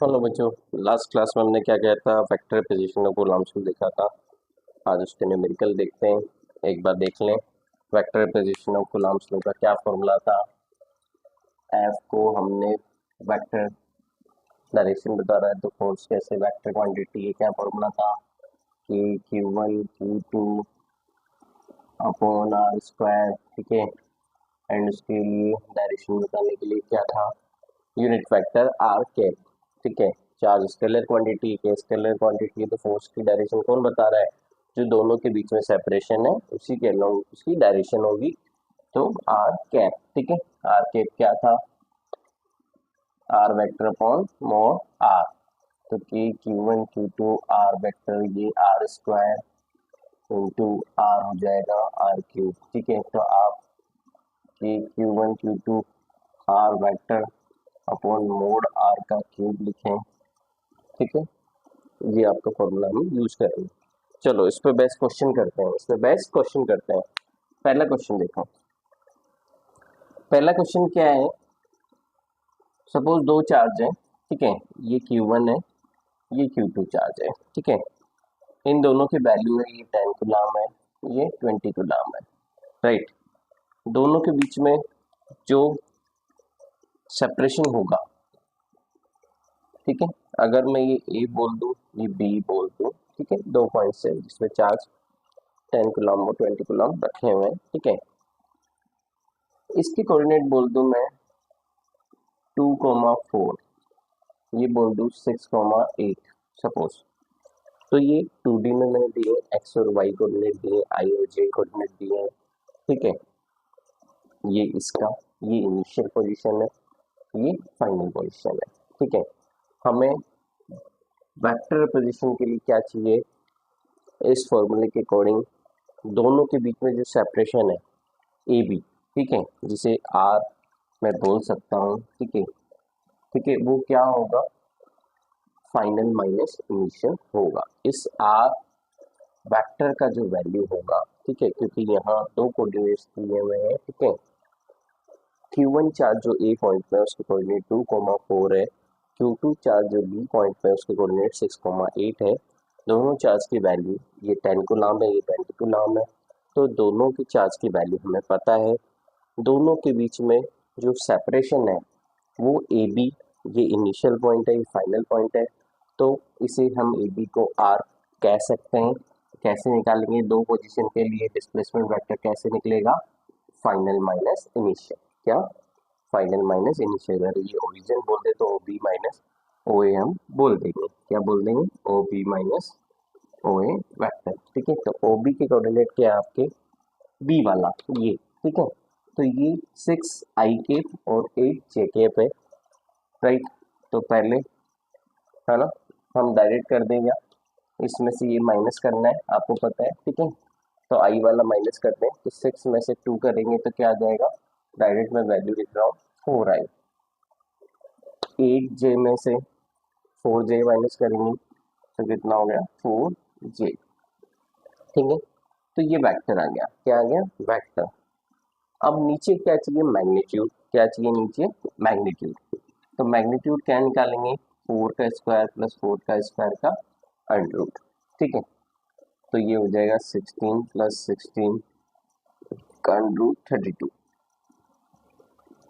Hello बच्चों। Last class में हमने क्या किया था, वेक्टर पोजीशन ऑफ कूलम्ब्स को देखा था। आज उसके न्यूमेरिकल देखते हैं। एक बार देख लें। वेक्टर पोजीशन ऑफ कूलम्ब्स का क्या फॉर्मूला था। एफ को हमने वेक्टर डायरेक्शन बता रहा है तो फोर्स कैसे वेक्टर क्वांटिटी है, क्या फॉर्मूला था कि Q1 Q2 upon are square. ठीक है। एंड उसके लिए डायरेक्शन बताने के लिए क्या था, यूनिट वेक्टर आर कैप। ठीक है। चार्ज स्केलर क्वांटिटी के स्केलर क्वांटिटी तो फोर्स की डायरेक्शन कौन बता रहा है, जो दोनों के बीच में सेपरेशन है उसी के अलोंग उसकी डायरेक्शन होगी, तो आर कैप। ठीक है। आर कैप क्या था, r vector upon mod r. तो कि Q1 Q2 आर वेक्टर ये आर स्क्वायर इंटू आर हो जाएगा आर क्यूब। ठीक है। तो आप कि Q1 Q2 r vector upon mod r का क्यूब लिखें। ठीक है। ये आपका फॉर्मूला हम यूज करेंगे। चलो इस पे बेस्ट क्वेश्चन करते हैं, पहला क्वेश्चन देखो। पहला क्वेश्चन क्या है, सपोज दो चार्ज है। ठीक है। ये Q1 है, ये Q2 चार्ज है। ठीक है। इन दोनों की वैल्यू है, ये 10 कूलम है, ये 20 कूलम है। राइट। दोनों के बीच में जो सेपरेशन होगा, ठीक है, अगर मैं ये ए बोल दूं, ये बी बोल दूं, ठीक है, दो पॉइंट्स है जिसमें चार्ज 10 कूलम और 20 कूलम रखे हुए हैं। ठीक है। इसकी कोऑर्डिनेट बोल दूं मैं 2,4, ये बोल दूं 6,8 सपोज। तो ये 2D में मैंने दिए एक्स और वाई कोऑर्डिनेट दिए, आई और जे कोऑर्डिनेट दिए हैं। ठीक है। ये इसका, ये इनिशियल पोजीशन है, ये फाइनल पोजीशन है। ठीक है। हमें वेक्टर पोजीशन के लिए क्या चाहिए, इस फॉर्मूले के अकॉर्डिंग दोनों के बीच में जो सेपरेशन है ए बी, ठीक है, जिसे आर मैं बोल सकता हूँ। ठीक है। ठीक है, वो क्या होगा, फाइनल माइनस इनिशियल होगा। इस आर वेक्टर का जो वैल्यू होगा, ठीक है, क्योंकि यहाँ दो कोऑर्डिनेट्स दिए हुए हैं। ठीक है। Q1 चार्ज जो ए पॉइंट पे है उसके कोऑर्डिनेट 2,4 है, Q2 चार्ज जो बी पॉइंट पे है उसके कोऑर्डिनेट 6,8 है। दोनों चार्ज की वैल्यू, ये 10 कूलम है, ये 20 कूलम है। तो दोनों की चार्ज की वैल्यू हमें पता है। दोनों के बीच में जो सेपरेशन है वो ए बी, ये इनिशियल पॉइंट है, ये फाइनल पॉइंट है। तो इसे हम ए बी को आर कह सकते हैं। कैसे निकालेंगे, दो पोजीशन के लिए डिस्प्लेसमेंट वेक्टर कैसे निकलेगा, फाइनल माइनस इनिशियल। क्या, फाइनल माइनस इनिशियल। अगर ये ओरिजिन बोल दे तो ओ बी माइनस ओ ए हम बोल देंगे। क्या बोल देंगे, ओ बी माइनस ओ ए वेक्टर। ठीक है। तो ओ बी के कोऑर्डिनेट क्या है आपके, बी वाला ये। ठीक है। तो ये 6 आई केप और 8 जे केप है। राइट। तो पहले, है ना, हम डायरेक्ट कर देंगे, इसमें से ये माइनस करना है, आपको पता है। ठीक है। तो आई वाला माइनस करते हैं, तो 6 में से 2 करेंगे तो क्या आ जाएगा, डायरेक्ट मैं वैल्यू लिख रहा हूँ 4 आई। 8 जे में से 4 जे माइनस करेंगे तो कितना हो गया, 4 जे। ठीक है। तो ये वेक्टर आ गया, क्या आ गया, वेक्टर। अब नीचे क्या चाहिए, मैग्नीट्यूड। क्या चाहिए नीचे, मैग्नीट्यूड। तो मैग्नीट्यूड क्या निकालेंगे, 4 का स्क्वायर प्लस 4 का स्क्वायर का अंडर रूट। ठीक है। तो ये हो जाएगा 16 प्लस 16 का अंडर रूट 32।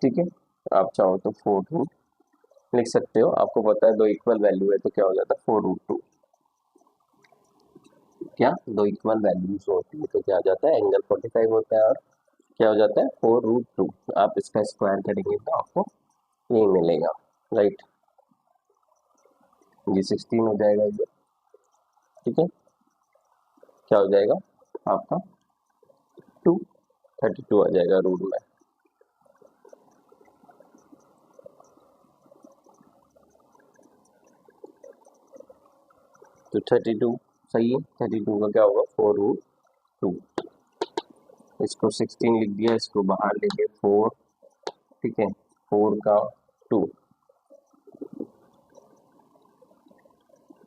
ठीक है। आप चाहो तो 4 रूट लिख सकते हो, आपको पता है दो इक्वल वैल्यू है तो क्या हो जाता है 4 रूट 2। क्या, दो इक्वल वैल्यूज होती है तो क्या हो जाता है, एंगल 45 होता है, और क्या हो जाता है 4 रूट 2। आप इसका स्क्वायर करेंगे तो आपको यही मिलेगा। राइट। ये 16 हो जाएगा ये। ठीक है। क्या हो जाएगा आपका 32 आ जाएगा रूट में। तो 32 सही है, 32 का क्या होगा 4 रूट 2। इसको 16 लिख दिया, इसको बाहर लेके 4। ठीक है। 4 का 2,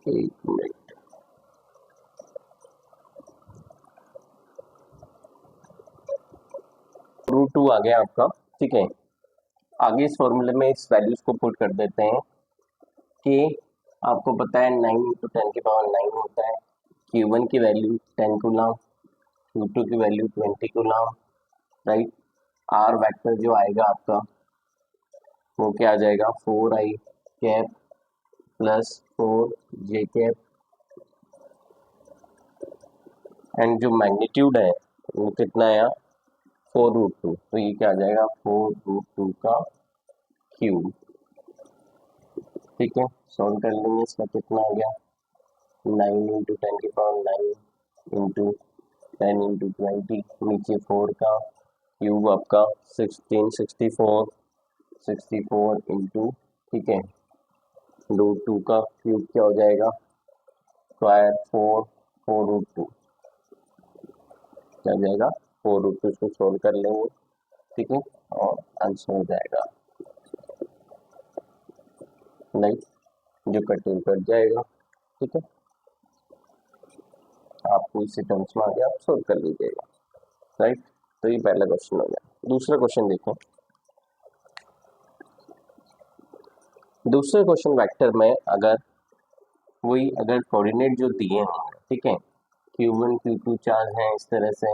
एक मिनट, रूट 2 आ गया आपका। ठीक है। आगे इस फॉर्मूले में इस वैल्यूज को पुट कर देते हैं। कि आपको पता है 9 × 10⁻⁹ होता है। Q1 की वैल्यू 10 कूलम, Q2 की value 20 coulomb, right. R vector जो आएगा आपका वो क्या आ जाएगा, 4i cap plus 4j cap, and जो मैग्नीट्यूड है वो कितना आया, 4√2। तो ये क्या आ जाएगा, 4√2 का क्यूब। ठीक है, सॉल्व कर लेंगे। इसका कितना आ गया, 9 × 10⁹ इंटू 10 × 20, नीचे 4 का क्यूब आपका 64 इंटू, ठीक है, √2 का क्यूब क्या हो जाएगा, स्क्वायर 4√2 क्या जाएगा, 4√2। इसको सोल्व कर लेंगे, ठीक है, और आंसर हो जाएगा नहीं, जो कटिंग कट जाएगा। ठीक है, आपको इसी टर्म्स में आ गया, आप सोल्व कर लीजिएगा, राइट। तो ये पहला क्वेश्चन हो गया। दूसरा क्वेश्चन देखो। दूसरे क्वेश्चन वेक्टर में अगर कोऑर्डिनेट जो दिए होंगे, ठीक है, Q1 Q2 चार्ज हैं इस तरह से,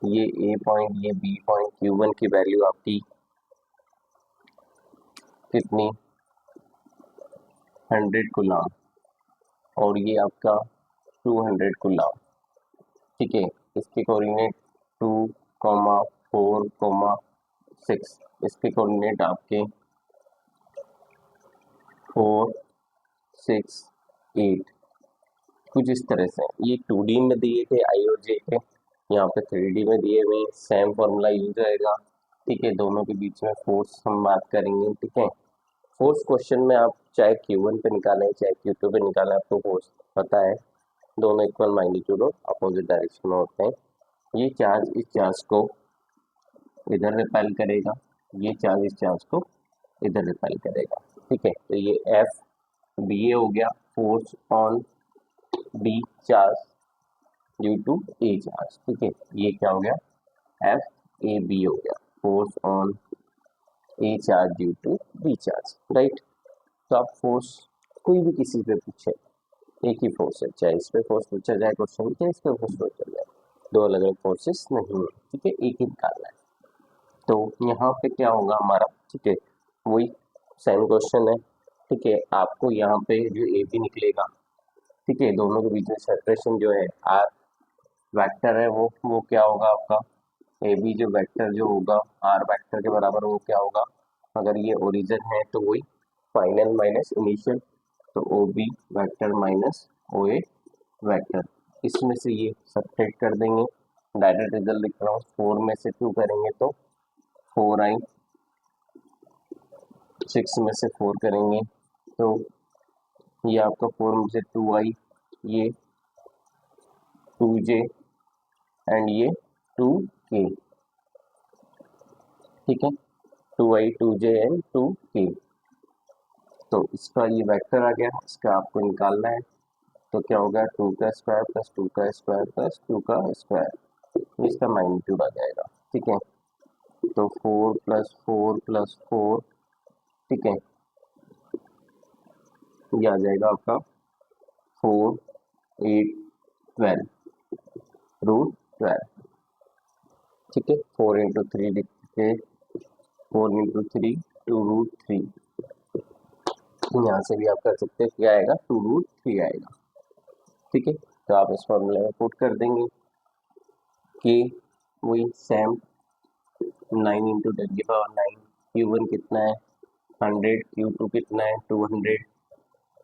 ये A पॉइंट, ये B पॉइंट, Q1 की वैल्यू आपकी कितनी, 100 कूलम, और ये आपका 200 कूलम। ठीक है, इसके कोऑर्डिनेट 2, 4, 6, इसके कोऑर्डिनेट आपके 4, 6, 8, कुछ इस तरह से। ये 2D में दिए थे आई और जे के, यहाँ पे 3D में दिए हुए, सेम फॉर्मूला यूज होएगा। ठीक है, दोनों के बीच में फोर्स हम बात करेंगे। ठीक है, फोर्स क्वेश्चन में आप चाहे Q1 पे निकालें चाहे Q2 पे निकालें, आपको फोर्स पता है, दोनों इक्वल मैग्नीट्यूड और अपोजिट डायरेक्शन में होते हैं। ये चार्ज इस चार्ज को इधर रिपेल करेगा, ये चार्ज इस चार्ज को इधर रिपेल करेगा। ठीक है, तो ये एफ बी ए हो गया, force on B charge due to A charge. ठीक है, ये क्या हो गया, एफ ए बी हो गया, force on A charge due to B charge, right. तो आप फोर्स कोई भी किसी पे पूछे, एक ही फोर्स है, चाहे इस पे फोर्स पूछा जाए क्वेश्चन, चाहे इस पे फोर्स पूछा जाए, दो अलग अलग फोर्सेस नहीं है। ठीक है, एक ही निकालना है। तो यहाँ पे क्या होगा हमारा, ठीक है, वही सेम क्वेश्चन है। ठीक है, आपको यहाँ पे जो ए बी निकलेगा, ठीक है, दोनों के बीच में सेपरेशन जो है आर वेक्टर है, वो क्या होगा आपका, ए बी जो वेक्टर जो होगा आर वेक्टर के बराबर, वो क्या होगा, अगर ये ओरिजिन है तो वही फाइनल माइनस इनिशियल, तो O B vector minus O ए वेक्टर, इसमें से ये सब्ट्रैक्ट कर देंगे, डायरेक्ट रिजल्ट लिख रहा हूँ, 4 में से 2 करेंगे तो 4i, 6 में से 4 करेंगे तो ये आपका 4 में से 2i, ये 2j एंड ये 2k। ठीक है, 2i, 2j एंड 2k। तो इसका ये वेक्टर आ गया, इसका आपको निकालना है। तो क्या होगा, 2 का स्क्वायर प्लस 2 का स्क्वायर प्लस 2 का स्क्वायर, इसका मैग्नीट्यूड आ जाएगा। ठीक है, तो 4 + 4 + 4, ठीक है, ये आ जाएगा आपका 4, 8, 12 √12। ठीक है, 4 × 3 लिखते, 4 × 3 2√3, यहाँ से भी आप कर सकते हैं, क्या आएगा, 2√3 आएगा। ठीक है, तो आप इस फॉर्मूले में पुट कर देंगे कि वही सेम 9 × 10⁹ Q1 कितना है, 100, Q2 कितना है, 200,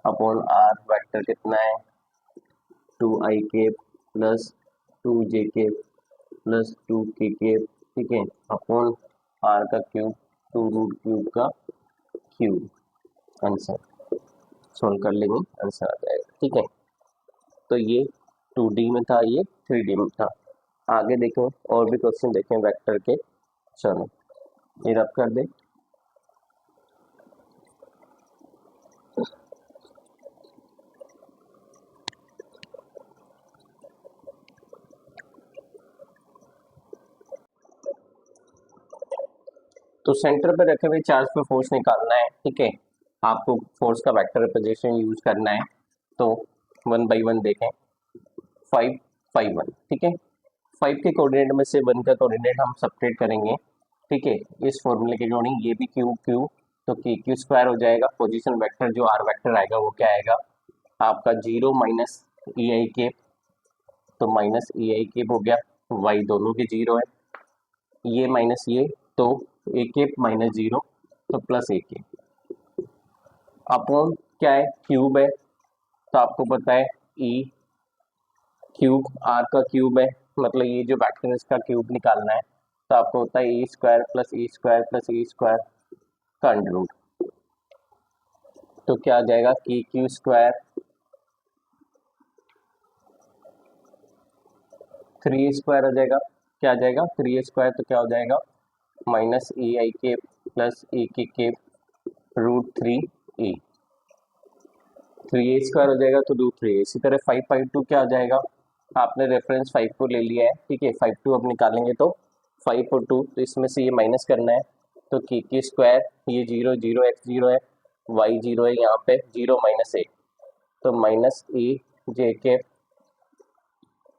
अपॉन आर वेक्टर कितना है, 2i cap plus 2j cap plus 2k cap. ठीक है, अपॉन आर का क्यूब, 2√3 का क्यूब। आंसर सोल्व कर लेंगे, आंसर आ जाएगा। ठीक है, तो ये 2D में था, ये 3D में था। आगे देखें, और भी क्वेश्चन देखें वेक्टर के। चलो ये रब कर दे। तो सेंटर पे रखे हुए चार्ज पे फोर्स निकालना है। ठीक है, आपको फोर्स का वेक्टर रिप्रेजेंटेशन यूज करना है तो 1/1 देखें 5 5 1, ठीक है। 5 के कोऑर्डिनेट में से 1 का कोऑर्डिनेट हम सब्ट्रैक्ट करेंगे, ठीक है। इस फॉर्मूले के अकॉर्डिंग ये भी क्यू क्यू तो के क्यू स्क्वायर हो जाएगा। पोजीशन वेक्टर जो आर वेक्टर आएगा वो क्या आएगा आपका 0 माइनस ई आई के, तो माइनस ई आई केप हो गया, वाई दोनों के 0 है, ये माइनस ये तो ए केप माइनस 0 तो प्लस ए केप अपॉन क्या है क्यूब है, तो आपको पता है ई क्यूब आर का क्यूब है, मतलब ये जो वेक्टर है इसका क्यूब निकालना है, तो आपको होता है ए स्क्वायर प्लस ए स्क्वायर प्लस ए स्क्वायर का अंडर रूट, तो क्या आ जाएगा के क्यू स्क्वायर 3 स्क्वायर आ जाएगा, क्या आ जाएगा 3 स्क्वायर, तो क्या हो जाएगा माइनस ए आई के प्लस ए के रूट 3 ए, 3 स्क्वायर हो जाएगा तो रूट 3। इसी तरह 5/2 क्या हो जाएगा, आपने रेफरेंस 5 को ले लिया है, ठीक है। 5/2 अब निकालेंगे तो 5 और 2, तो इसमें से ये माइनस करना है, तो के स्क्वायर ये 0 0 x 0 है, y 0 है, यहाँ पे 0 माइनस ए, तो माइनस ए जे के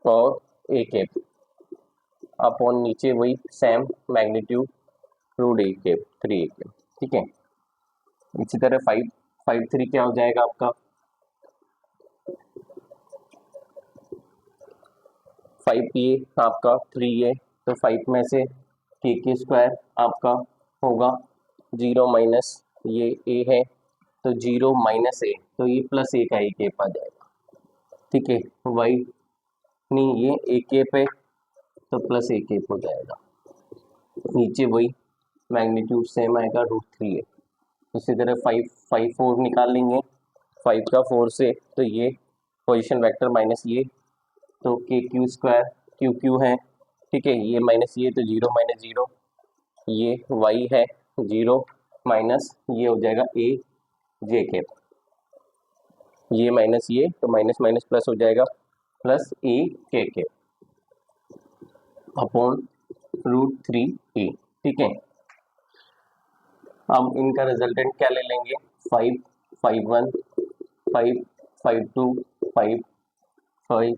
और ए के अपॉन नीचे वही सेम मैग्नीट्यूड रूट ए के 3 ए के, ठीक है। इसी तरह 5/3 क्या हो जाएगा आपका 5 ये आपका 3 है, तो 5 में से के स्क्वायर आपका होगा 0 माइनस ये ए है, तो 0 माइनस ए, तो ये प्लस ए का ए केप आ जाएगा, ठीक है। वाई नहीं ये ए केप है तो प्लस ए केप हो जाएगा, नीचे वही मैग्नीट्यूड सेम आएगा रूट 3 है। इसी तरह 5 निकाल लेंगे, 5 का 4 से, तो ये पोजीशन वेक्टर माइनस ये, तो के क्यू स्क्वायर क्यू क्यू है, ठीक है, ये माइनस ये तो 0 माइनस 0, ये वाई है 0 माइनस ये हो जाएगा ए जे के, ये माइनस ये तो माइनस माइनस प्लस हो जाएगा प्लस ए के अपॉन रूट 3 ए, ठीक है। अब इनका रिजल्टेंट क्या ले लेंगे 5 5 1 5 5 2 5 5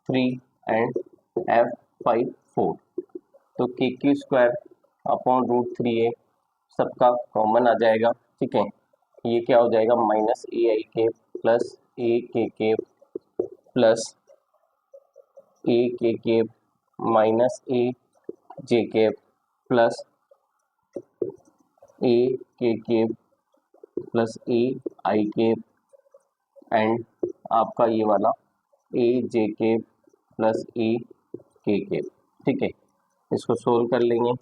3 एंड एफ 5 4, तो के क्यू स्क्वायर अपॉन रूट 3 ए सबका कॉमन आ जाएगा, ठीक है। ये क्या हो जाएगा माइनस ए आई के प्लस ए के प्लस ए के माइनस ए जे के प्लस ए के प्लस ए आई के एंड आपका ये वाला ए जे के प्लस ए के, ठीक है। इसको सोल्व कर लेंगे,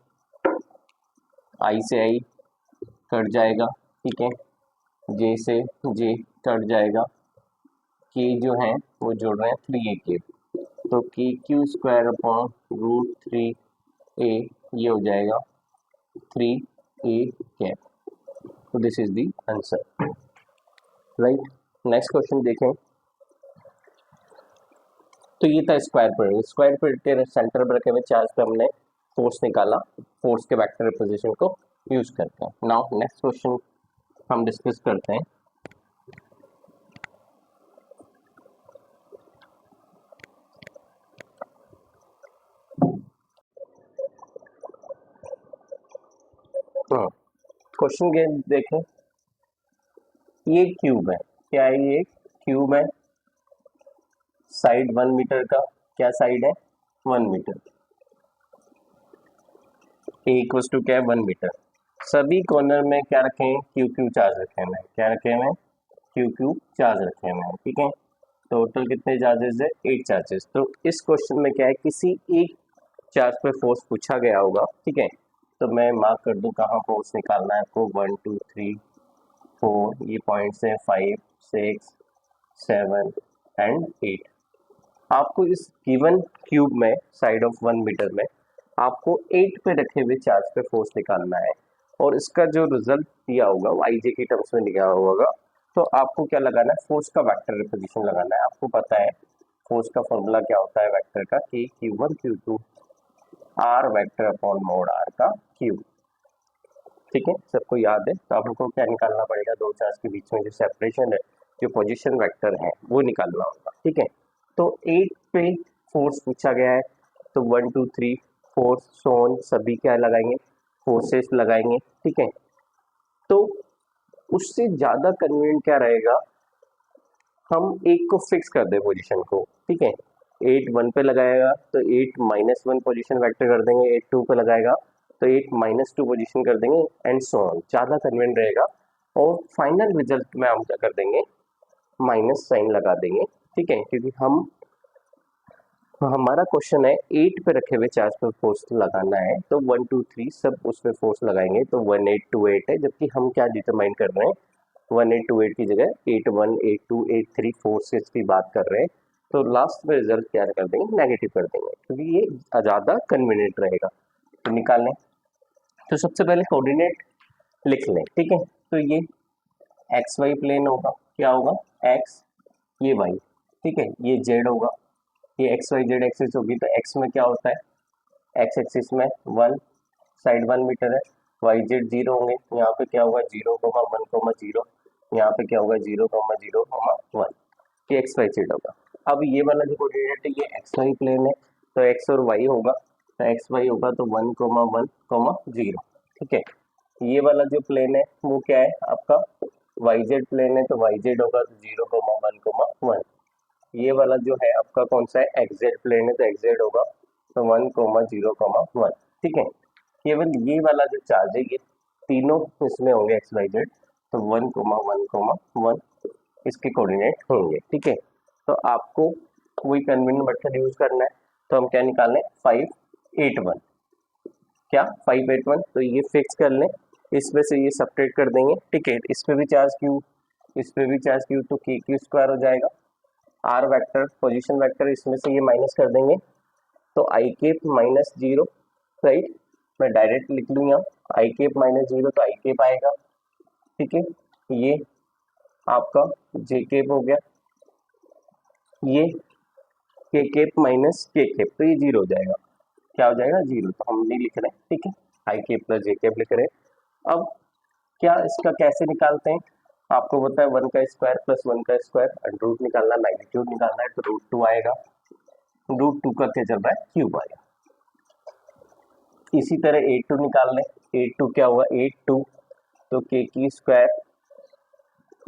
आई से आई कट जाएगा, ठीक है, जे से जे कट जाएगा, के जो है वो जोड़ रहे हैं 3 ए के, तो के क्यू स्क्वायर अपॉन रूट 3 ए ये हो जाएगा 3 ए कैप, तो this is the answer, right. Next question देखें, तो ये था स्क्वायर पर के सेंटर पर रखे हुए चार्ज पे हमने फोर्स निकाला, फोर्स के वेक्टर रिप्रेजेंटेशन को यूज करते हैं। नाउ नेक्स्ट क्वेश्चन हम डिस्कस करते हैं। क्वेश्चन के देखें, ये क्यूब है, क्या है ये क्यूब है, साइड 1 मीटर का, क्या साइड है 1 मीटर, ए इक्वल्स टू क्या है 1 मीटर, सभी कॉर्नर में क्या रखे हैं क्यू क्यू चार्ज रखे हुए हैं, क्या रखे हुए हैं क्यू क्यू चार्ज रखे हुए हैं, ठीक है। टोटल कितने चार्जेस है 8 चार्जेस, तो इस क्वेश्चन में क्या है किसी एक चार्ज पे फोर्स पूछा गया होगा, ठीक है। तो मैं मार्क कर दूं कहाँ फोर्स निकालना है आपको 1 2 3 4 ये पॉइंट्स है 5 6 7 एंड 8, आपको इस गिवन क्यूब में साइड ऑफ 1 मीटर में आपको 8 पे रखे हुए चार्ज पे फोर्स निकालना है, और इसका जो रिजल्ट दिया होगा वो आई जे के टर्म्स में लिखा होगा, तो आपको क्या लगाना है फोर्स का वेक्टर रिप्रेजेंटेशन लगाना है। आपको पता है फोर्स का फॉर्मूला क्या होता है वेक्टर का, कि Q1 Q2 r vector upon mod r का क्यूब, ठीक है, सबको याद है। तो आपको क्या निकालना पड़ेगा, दो चार्ज के बीच में जो सेपरेशन है, जो पोजीशन वेक्टर है, वो निकालना होगा। ठीक है, तो 8 पे फोर्स पूछा गया है, तो 1 2 3 4 सोन सभी क्या लगाएंगे, फोर्सेस लगाएंगे। ठीक है, तो उससे ज़्यादा कन्वीनियंट क्या रहेगा, हम एक को फिक्स कर दे पोजीशन को। ठीक है, 8 1 पे लगाएगा तो 8 -1 पोजीशन वेक्टर कर देंगे, 8 2 पे लगाएगा तो 8 -2 पोजीशन कर देंगे, एंड सो ऑन, ज़्यादा कन्वीनियंट रहेगा। और फाइनल रिजल्ट में हम क्या कर देंगे, माइनस साइन लगा देंगे। ठीक है, क्योंकि हमारा क्वेश्चन है 8 पे रखे हुए चार्ज पर फोर्स लगाना है, तो 1 2 3 सब उसमें फोर्स लगाएंगे, तो 1 8 2 8 है, जबकि हम क्या डिटरमाइन कर रहे हैं, 1 8 2 8 की जगह 8 1 8 2 8 3 फोर्सेस की बात कर रहे हैं। तो लास्ट में रिजल्ट क्या कर देंगे, नेगेटिव कर देंगे, क्योंकि ये ज़्यादा कन्वीनियंट रहेगा। तो निकाल लें, तो सबसे पहले कोऑर्डिनेट लिख लें। ठीक है, तो ये एक्स वाई प्लेन होगा, क्या होगा, एक्स, ये वाई। ठीक है, ये जेड होगा, ये एक्स वाई जेड एक्सिस होगी, तो एक्स में क्या होता है, एक्स एक्सिस में 1 साइड 1 मीटर है, वाई जेड 0 होंगे, यहाँ पे क्या होगा 0,1,0, यहाँ पे क्या होगा 0,0,1, ये एक्स वाई जेड होगा। अब ये वाला जो कोऑर्डिनेट है ये एक्स वाई प्लेन है, तो एक्स और वाई होगा, तो एक्स वाई होगा तो 1,1,0। ठीक है, ये वाला जो प्लेन है वो क्या है आपका, वाई जेड प्लेन है, तो वाई जेड होगा तो 0,1,1। ये वाला जो है आपका कौन सा है, एक्स जेड प्लेन है, तो एक्स जेड होगा तो 1,0,1। ठीक है, केवल ये वाला जो चार्ज है ये तीनों इसमें होंगे एक्स वाई जेड, तो 1,1,1 इसके कोऑर्डिनेट होंगे। ठीक है, तो आपको वही कन्वीनियंट मेथड यूज करना है। तो हम क्या निकाल लें, 581, क्या 581, तो ये फिक्स कर लें, इसमें से ये सब्ट्रैक्ट कर देंगे। ठीक है, इस पे भी चार्ज क्यू, इस पे भी चार्ज क्यू, तो के क्यू स्क्वायर हो जाएगा, आर वेक्टर पोजीशन वेक्टर, इसमें से ये माइनस कर देंगे, तो आई केप -0, राइट, मैं डायरेक्ट लिख लूँ यहाँ, आई केप -0, तो आई केप आएगा। ठीक है, ये आपका जे केप हो गया, ये के केप माइनस के केप, तो ये 0 हो जाएगा, क्या हो जाएगा 0, तो हम नहीं लिख रहे हैं। ठीक है, आई केप प्लस जे केप लिख रहे हैं। अब क्या इसका कैसे निकालते हैं, आपको पता है 1 का स्क्वायर प्लस 1 का स्क्वायर, रूट निकालना, मैग्नीट्यूड निकालना है, तो √2 आएगा, √2 का क्या चल रहा है, क्यूब आएगा। इसी तरह 8 2 निकाल लें, 8 2 क्या होगा, 8 2, तो के की स्क्वायर,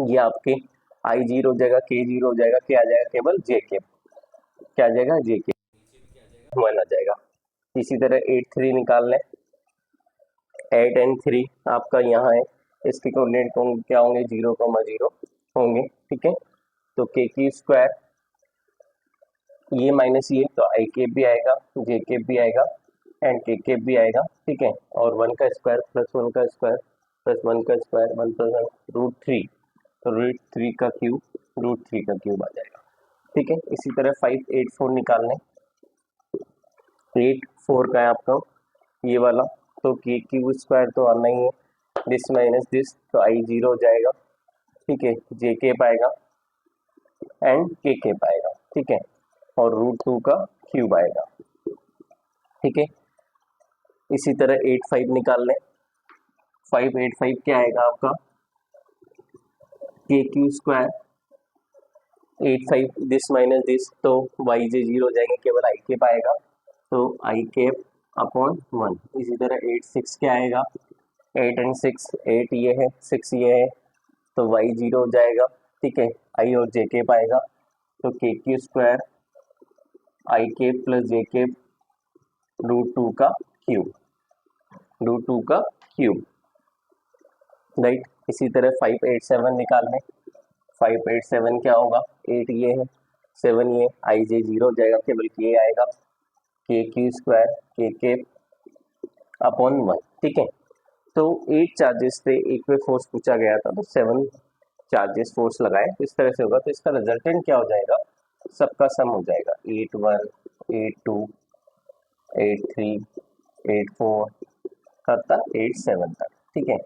ये आपके आई 0 हो जाएगा, के 0 हो जाएगा, क्या आ जाएगा, केवल जे के, क्या आ जाएगा, जे के 1 आ जाएगा। इसी तरह 8 3 निकाल लें, 8 एंड 3 आपका यहाँ है, इसके कोऑर्डिनेट क्या होंगे, 0,0 होंगे। ठीक है, तो के की स्क्वायर, ये माइनस ये, तो आई केप भी आएगा, जे केप भी आएगा, एंड के केप भी आएगा। ठीक है, और 1 का स्क्वायर प्लस 1 का स्क्वायर प्लस 1 का स्क्वायर 1 प्लस 1 √3, तो √3 का क्यूब, √3 का क्यूब आ जाएगा। ठीक है, इसी तरह 5 8 4 निकाल लें, 8 4 का है आपका ये वाला, तो के क्यूब स्क्वायर तो आना ही है, दिस माइनस दिस, तो आई 0 हो जाएगा। ठीक है, जे के पाएगा एंड के पाएगा। ठीक है, और √2 का क्यूब आएगा। ठीक है, इसी तरह 8 5 निकाल लें, 5 8 5 क्या आएगा आपका, के Q square, 8 5 this minus this, तो वाई जे 0 हो जाएंगे, केवल आई केप आएगा, तो आई केप अपॉन 1। इसी तरह 8 6 क्या आएगा, 8 एंड 6, 8 ये है 6 ये है, तो वाई 0 हो जाएगा। ठीक है, आई और जे केप आएगा, तो के क्यू स्क्वायर आई केप प्लस जे केप √2 का क्यूब, √2 का क्यूब, राइट। इसी तरह 5 8 7 निकाल लें, 5 8 7 क्या होगा, 8 ये है 7 ये, आई जे 0 हो जाएगा, केवल के आएगा, के क्यू स्क्वायर के अपॉन 1। ठीक है, तो 8 चार्जेस थे, एक पे फोर्स पूछा गया था, तो 7 चार्जेस फोर्स लगाए, तो इस तरह से होगा, तो इसका रिजल्टेंट क्या हो जाएगा, सबका सम हो जाएगा, 8 1 8 2 8 3 8 4 तक 8 7 तक। ठीक है,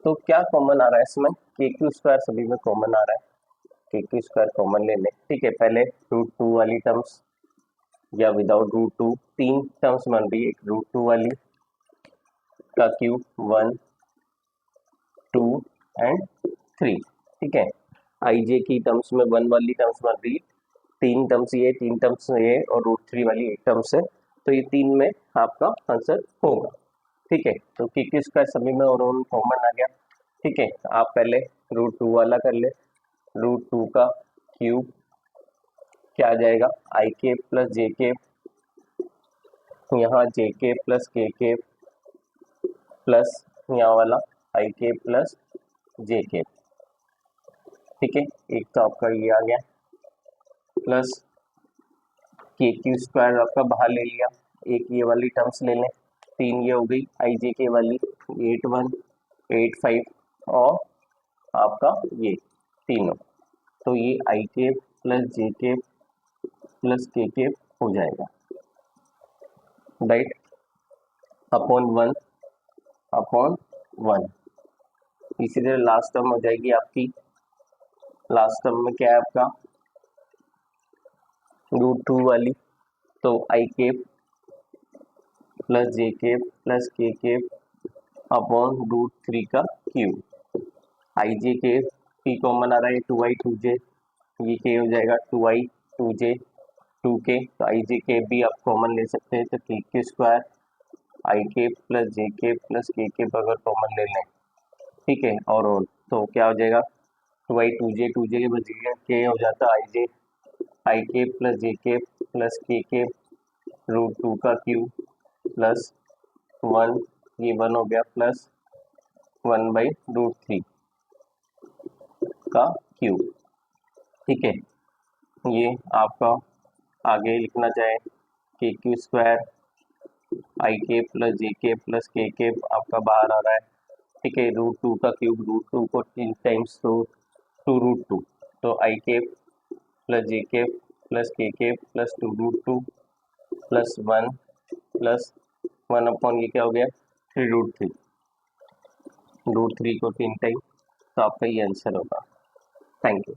तो क्या कॉमन आ रहा है इसमें, के क्यू स्क्वायर सभी में कॉमन आ रहा है, के क्यू स्क्वायर कॉमन ले लें। ठीक है, पहले √2 वाली टर्म्स या विदाउट √2 तीन टर्म्स बन रही है, एक √2 वाली का क्यूब 1 एंड 3, ठीक है। आई जे की टर्म्स में 1 वाली टर्म्स बन रही है, 3 टर्म्स ये, 3 टर्म्स ये और √3 वाली एक टर्म्स है, तो ये 3 में आपका आंसर होगा, ठीक है। तो के स्क्वायर सभी में और कॉमन आ गया, ठीक है। आप पहले √2 वाला कर ले, √2 का क्यूब क्या आ जाएगा, आई के प्लस जे के, यहाँ जे के प्लस के प्लस यहाँ वाला आई के प्लस जे के, ठीक है। एक तो आपका ये आ गया, प्लस के क्यू स्क्वायर आपका बाहर ले लिया, एक ये वाली टर्म्स ले लें, 3 ये हो गई आई जे के वाली, 8 1 8 5 और आपका ये तीनों, तो ये आई के प्लस जे के प्लस के हो जाएगा, राइट, अपॉन 1 इसीलिए लास्ट टर्म हो जाएगी आपकी, लास्ट टर्म में क्या है आपका √2 वाली, तो आई के प्लस जे के प्लस के अपॉन √3 का क्यूब, आई जे के कॉमन आ रहा है, 2i 2j, ये के हो जाएगा 2i 2j 2k, तो आई जे के भी आप कॉमन ले सकते हैं, तो के स्क्वायर आई के प्लस जे के प्लस के अगर कॉमन ले लें, ठीक है। और तो क्या हो जाएगा 2i 2j के बच गया, के हो जाता आई के प्लस जे के प्लस के √2 का क्यूब प्लस 1, ये 1 हो गया, प्लस 1/√3 का क्यूब, ठीक है। ये आपका आगे लिखना चाहे के क्यू स्क्वायर आई के प्लस जे के प्लस के आपका बाहर आ रहा है, ठीक है। √2 का क्यूब, √2 को 3 टाइम्स तो 2√2, तो आई के प्लस जे के प्लस के प्लस 2√2 प्लस 1 प्लस 1 अपॉन ये क्या हो गया 3√3, √3 को 3 टाइम, तो आपका ये आंसर होगा। Thank you.